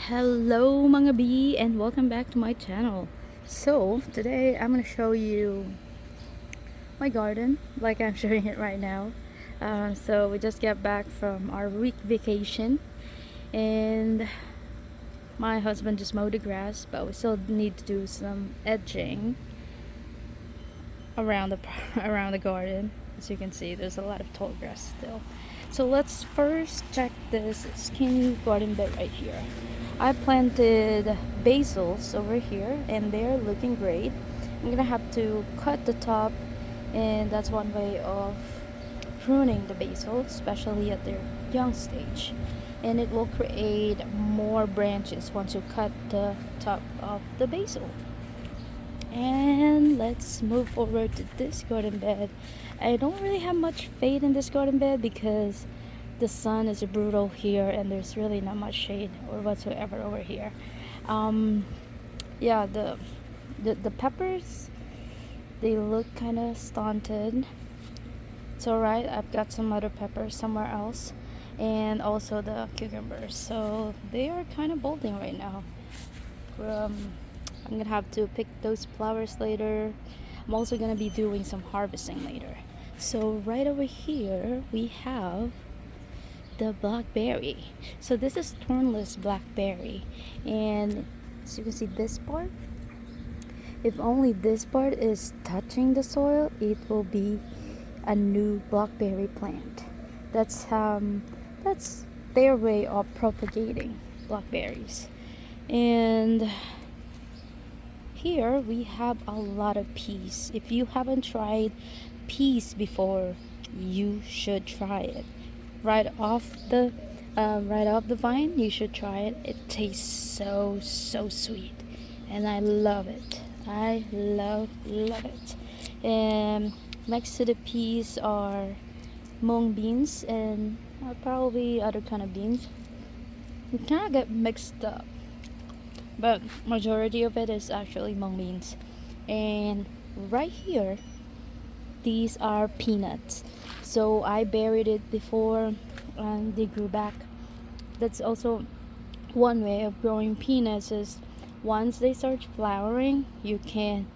Hello mga bee and welcome back to my channel. So today I'm gonna show you my garden like I'm showing it right now. So we just got back from our week vacation and my husband just mowed the grass, but we still need to do some edging around the around the garden. As you can see, there's a lot of tall grass still. So let's first check this skinny garden bed right here. I planted basils over here and they're looking great. I'm gonna have to cut the top, and that's one way of pruning the basil, especially at their young stage. And it will create more branches once you cut the top of the basil. And let's move forward to this garden bed. I don't really have much faith in this garden bed because the sun is brutal here and there's really not much shade or whatsoever over here. um yeah, the peppers, they look kind of stunted. It's all right, I've got some other peppers somewhere else, and also the cucumbers, so they are kind of bolting right now. I'm gonna have to pick those flowers later. I'm also gonna be doing some harvesting later. So right over here we have the blackberry. So this is thornless blackberry, and as you can see this part, if only this part is touching the soil, it will be a new blackberry plant. That's their way of propagating blackberries. And here we have a lot of peas. If you haven't tried peas before, you should try it. Right off the right off the vine, you should try it. It tastes so sweet, and I love it. I love it. And next to the peas are mung beans and probably other kind of beans. You kind of get mixed up, but majority of it is actually mung beans. And right here, these are peanuts. So I buried it before and they grew back. That's also one way of growing peanuts, is once they start flowering, you can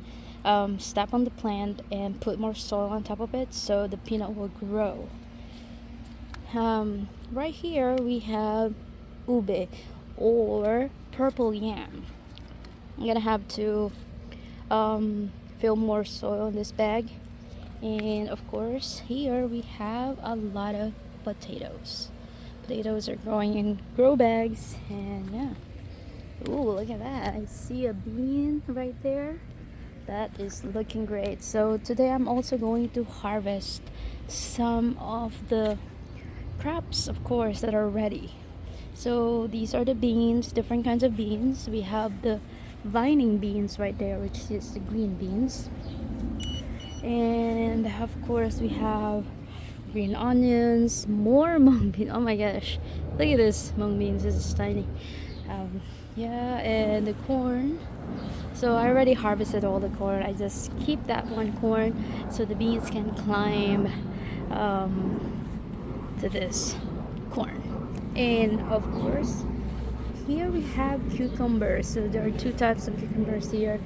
step on the plant and put more soil on top of it so the peanut will grow. Right here we have ube, or purple yam. I'm gonna have to fill more soil in this bag. And of course, here we have a lot of potatoes. Potatoes are growing in grow bags, and yeah. Ooh, look at that. I see a bean right there. That is looking great. So today I'm also going to harvest some of the crops, of course, that are ready. So these are the beans, different kinds of beans. We have the vining beans right there, which is the green beans. And of course we have green onions, more mung beans. Oh my gosh, look at this mung beans, this is tiny. Yeah, and the corn. So I already harvested all the corn. I just keep that one corn so the beans can climb to this corn. And of course, here we have cucumbers. So there are two types of cucumbers here.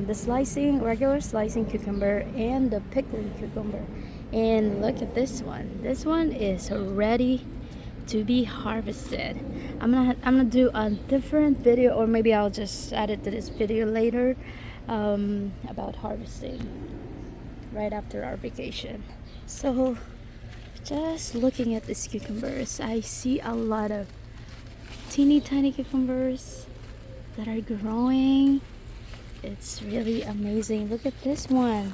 The slicing, regular slicing cucumber, and the pickling cucumber. And look at this one. This one is ready to be harvested. I'm gonna do a different video, or maybe I'll just add it to this video later, about harvesting right after our vacation. So just looking at these cucumbers, I see a lot of teeny tiny cucumbers that are growing. It's really amazing. Look at this one.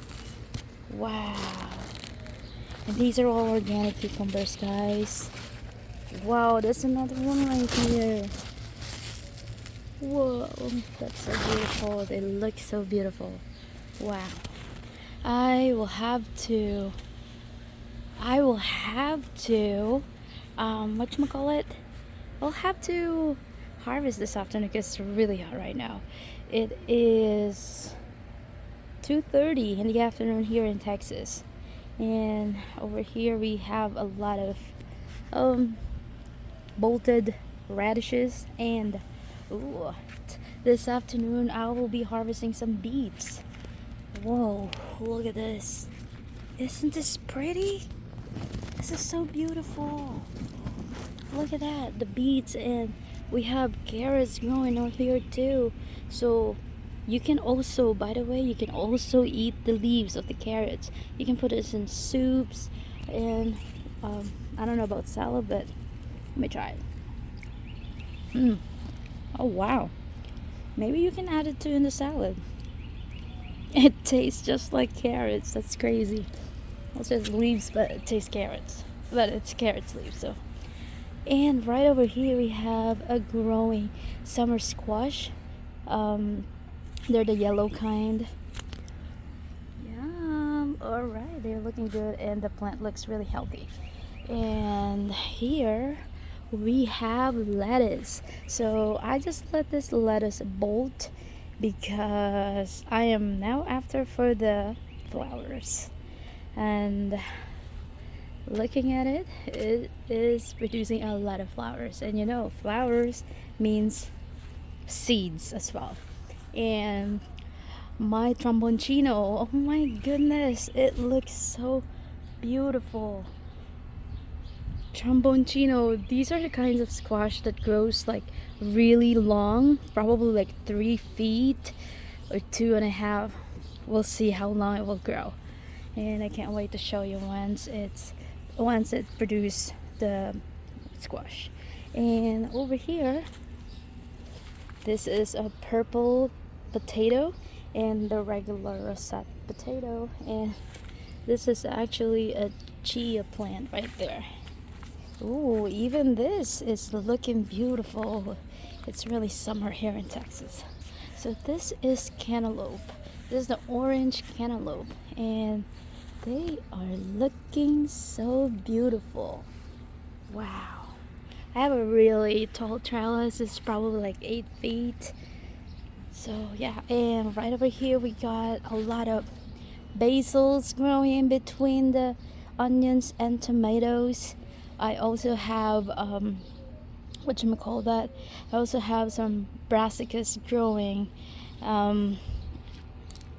Wow. And these are all organic cucumbers, guys. Wow, there's another one right here. Whoa, that's so beautiful. They look so beautiful. Wow. I will have to whatchamacallit? I'll have to harvest this afternoon because it's really hot right now. It is 2:30 in the afternoon here in Texas, and over here we have a lot of bolted radishes, and ooh, this afternoon I will be harvesting some beets. Whoa, look at this. Isn't this pretty? This is so beautiful. Look at that, the beets, and we have carrots growing on here too. So you can also, by the way, you can also eat the leaves of the carrots. You can put this in soups, and I don't know about salad, but let me try it. Oh wow, maybe you can add it to in the salad. It tastes just like carrots. That's crazy. It's just leaves, but it tastes carrots. But it's carrots leaves, so. And right over here we have a growing summer squash. They're the yellow kind. Yum. All right, they're looking good, and the plant looks really healthy. And here we have lettuce. So I just let this lettuce bolt because I am now after for the flowers. And looking at it, it is producing a lot of flowers. And you know, flowers means seeds as well. And my tromboncino, oh my goodness, it looks so beautiful. Tromboncino, these are the kinds of squash that grows like really long, probably like 3 feet or 2.5. We'll see how long it will grow, and I can't wait to show you once it produces the squash. And over here, this is a purple potato and the regular rosette potato, and this is actually a chia plant right there. Ooh, even this is looking beautiful. It's really summer here in Texas. So this is cantaloupe. This is the orange cantaloupe, and they are looking so beautiful. Wow. I have a really tall trellis. It's probably like 8 feet. So yeah, and right over here we got a lot of basils growing in between the onions and tomatoes. I also have whatchamacallit, I also have some brassicas growing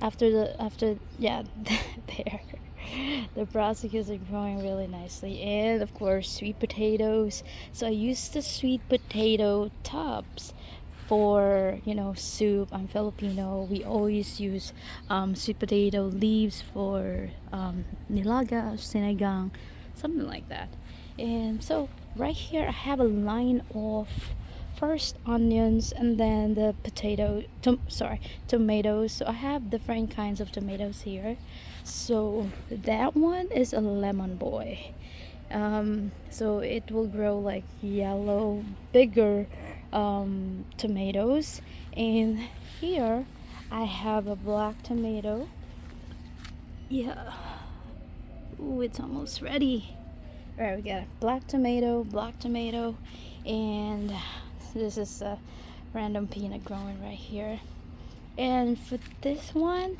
after yeah there. The brassicas are growing really nicely, and of course sweet potatoes. So I use the sweet potato tubs for, you know, soup. I'm Filipino. We always use sweet potato leaves for nilaga, sinigang, something like that. And so right here I have a line of first onions and then the tomatoes. So I have different kinds of tomatoes here. So that one is a lemon boy. So it will grow like yellow, bigger tomatoes. And here I have a black tomato. Yeah. Ooh, it's almost ready. All right, we got a black tomato, and this is a random peanut growing right here. And for this one,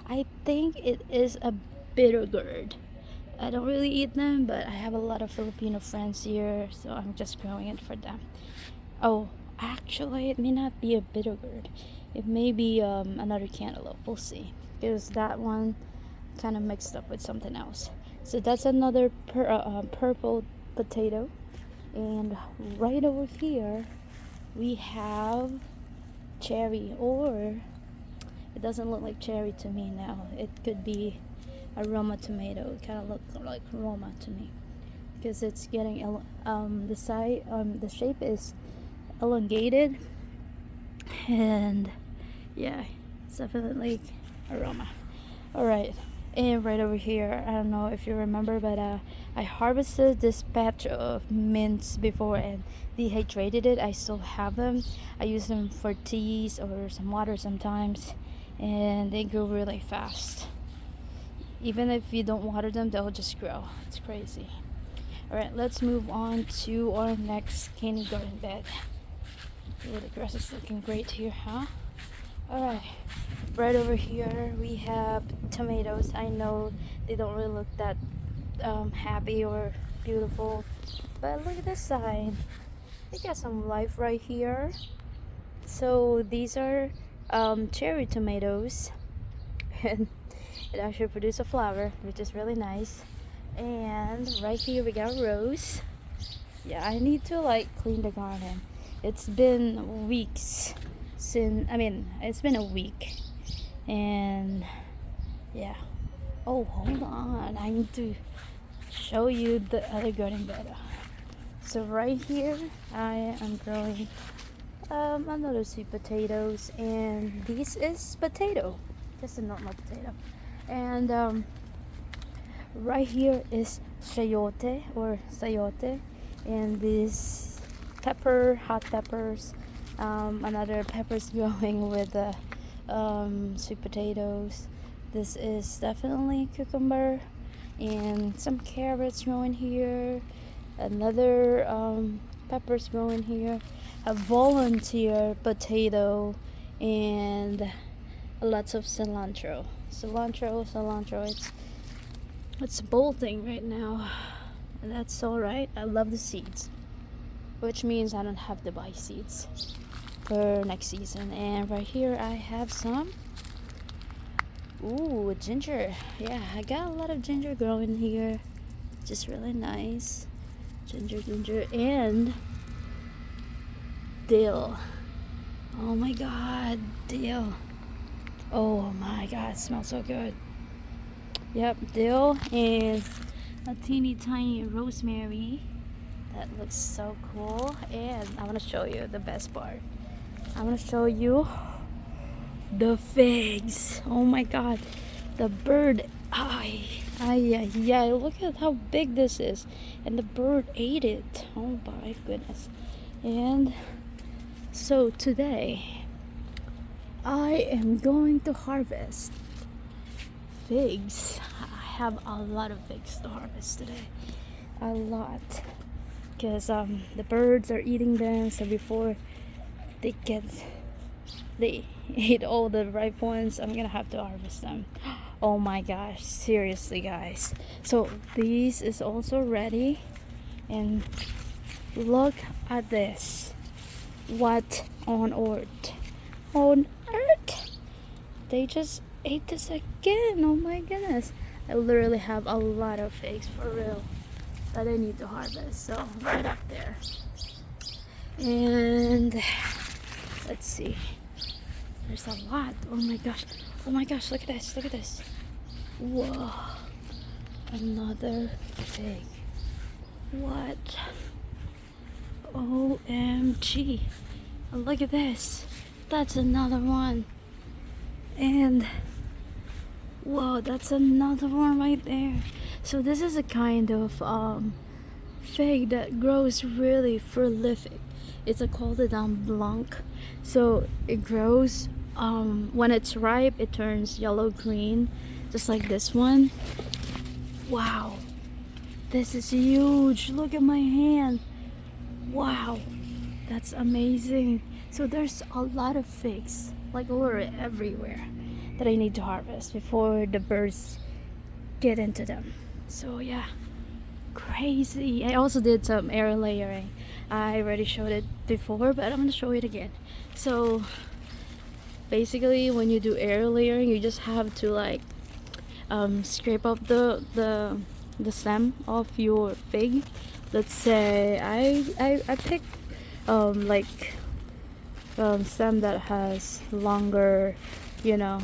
I think it is a bitter gourd. I don't really eat them, but I have a lot of Filipino friends here, so I'm just growing it for them. Oh, actually, it may not be a bitter gourd. It may be another cantaloupe. We'll see, because that one kind of mixed up with something else. So that's another purple potato. And right over here we have cherry, or it doesn't look like cherry to me now. It could be a Roma tomato. It kind of looks like Roma to me because it's getting the shape is elongated, and yeah, it's definitely a Roma. All right. And right over here, I don't know if you remember, but I harvested this patch of mints before and dehydrated it. I still have them. I use them for teas or some water sometimes, and they grow really fast. Even if you don't water them, they'll just grow. It's crazy. All right, let's move on to our next candy garden bed. Oh, the grass is looking great here, huh? Alright, right over here we have tomatoes. I know they don't really look that happy or beautiful, but look at this side. They got some life right here. So these are cherry tomatoes, and it actually produces a flower, which is really nice. And right here we got rose. Yeah, I need to like clean the garden. It's been weeks since, I mean, it's been a week, and yeah. Oh, hold on, I need to show you the other garden bed. So right here I am growing another sweet potatoes, and this is potato, just a normal potato. And right here is chayote or sayote, and this pepper, hot peppers, another peppers growing with the sweet potatoes. This is definitely cucumber, and some carrots growing here, another peppers growing here, a volunteer potato, and lots of cilantro. It's bolting right now, and that's all right. I love the seeds, which means I don't have to buy seeds for next season. And right here I have some ginger. Yeah, I got a lot of ginger growing here, just really nice. Ginger, and dill. Oh my god, dill. Oh my god, it smells so good. Yep, dill, and a teeny tiny rosemary. That looks so cool. And I want to show you the best part. I want to show you the figs. Oh my god, the bird. Yeah, look at how big this is, and the bird ate it. Oh my goodness. And so today I am going to harvest figs. I have a lot of figs to harvest today, a lot, because the birds are eating them. So before they eat all the ripe ones, I'm gonna have to harvest them. Oh my gosh, seriously guys. So this is also ready, and look at this. What on earth? On earth? They just ate this again. Oh my goodness. I literally have a lot of figs for real that I need to harvest. So right up there. And let's see. There's a lot. Oh my gosh. Oh my gosh, look at this. Look at this. Whoa. Another fig. What? OMG. Look at this. That's another one. And whoa, that's another one right there. So this is a kind of fig that grows really prolific. It's a Cordon Blanc. So it grows when it's ripe, it turns yellow green, just like this one. Wow, this is huge. Look at my hand. Wow, that's amazing. So there's a lot of figs, like literally everywhere, that I need to harvest before the birds get into them. So yeah, crazy. I also did some air layering. I already showed it before, but I'm gonna show it again. So basically, when you do air layering, you just have to like scrape up the stem of your fig. Let's say I picked stem that has longer, you know.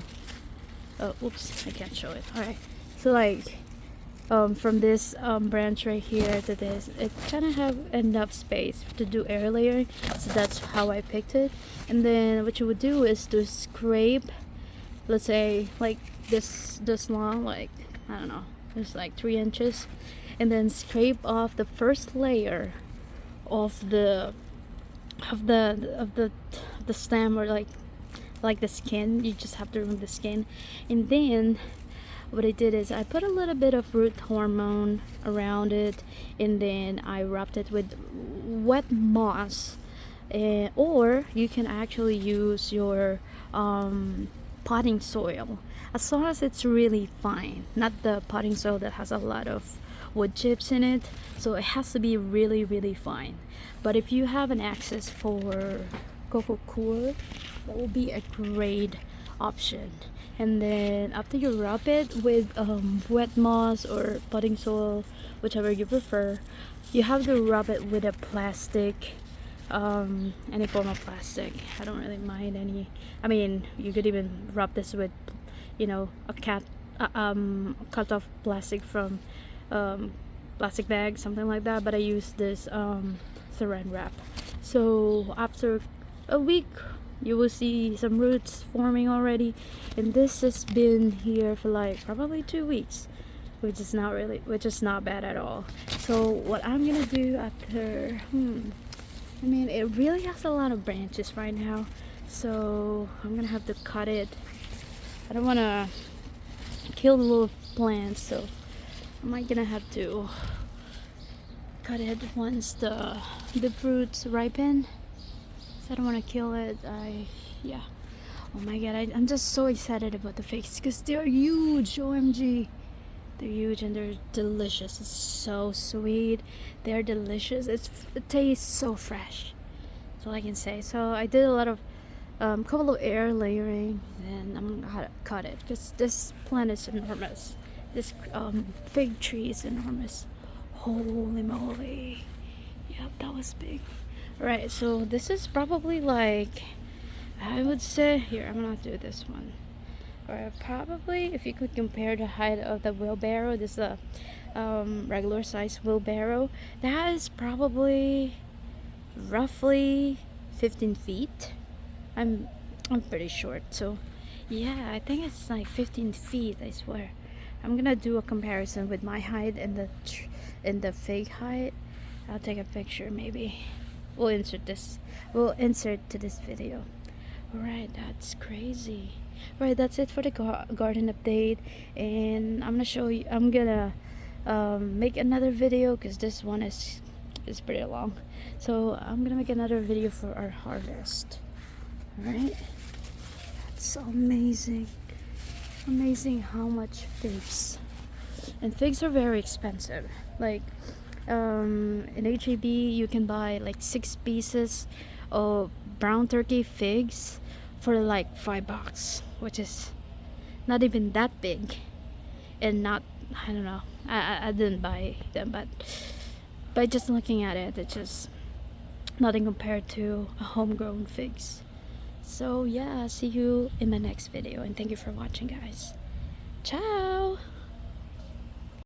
Oh, oops, I can't show it. All right, so like from this branch right here to this, it kind of have enough space to do air layering, so that's how I picked it. And then what you would do is to scrape, let's say like this long, like I don't know, it's like 3 inches, and then scrape off the first layer of the stem, or like the skin. You just have to remove the skin. And then what I did is I put a little bit of root hormone around it, and then I wrapped it with wet moss, or you can actually use your potting soil, as long as it's really fine, not the potting soil that has a lot of wood chips in it, so it has to be really really fine. But if you have an access for coco coir, that will be a great option. And then after you rub it with wet moss or potting soil, whichever you prefer, you have to rub it with a plastic, any form of plastic. I don't really mind any. I mean, you could even rub this with, you know, a cut off plastic from plastic bag, something like that. But I use this saran wrap. So after a week, you will see some roots forming already, and this has been here for like probably 2 weeks, which is not bad at all. So what I'm gonna do after, I mean, it really has a lot of branches right now, so I'm gonna have to cut it. I don't want to kill the little plants, so I'm gonna have to cut it once the fruits ripen. I don't want to kill it. Yeah. Oh my god, I'm just so excited about the figs because they're huge. OMG, they're huge and they're delicious. It's so sweet. They're delicious. It tastes so fresh. That's all I can say. So I did a lot of couple of air layering, and I'm gonna cut it because this plant is enormous. This fig tree is enormous. Holy moly! Yep, that was big. Right, so this is probably like, I would say, here, I'm gonna do this one. Or probably, if you could compare the height of the wheelbarrow, this is a regular size wheelbarrow, that is probably roughly 15 feet. I'm pretty short, so yeah, I think it's like 15 feet, I swear. I'm gonna do a comparison with my height and the fig height. I'll take a picture maybe. We'll insert to this video. Alright, that's crazy. Right, that's it for the garden update, and I'm gonna make another video because this one is pretty long. So I'm gonna make another video for our harvest. Alright, that's so amazing. Amazing how much figs, and figs are very expensive. Like in HEB you can buy like 6 pieces of brown turkey figs for like $5, which is not even that big, and not, I don't know, I didn't buy them, but by just looking at it, it's just nothing compared to a homegrown figs. So yeah, see you in my next video, and thank you for watching, guys. Ciao.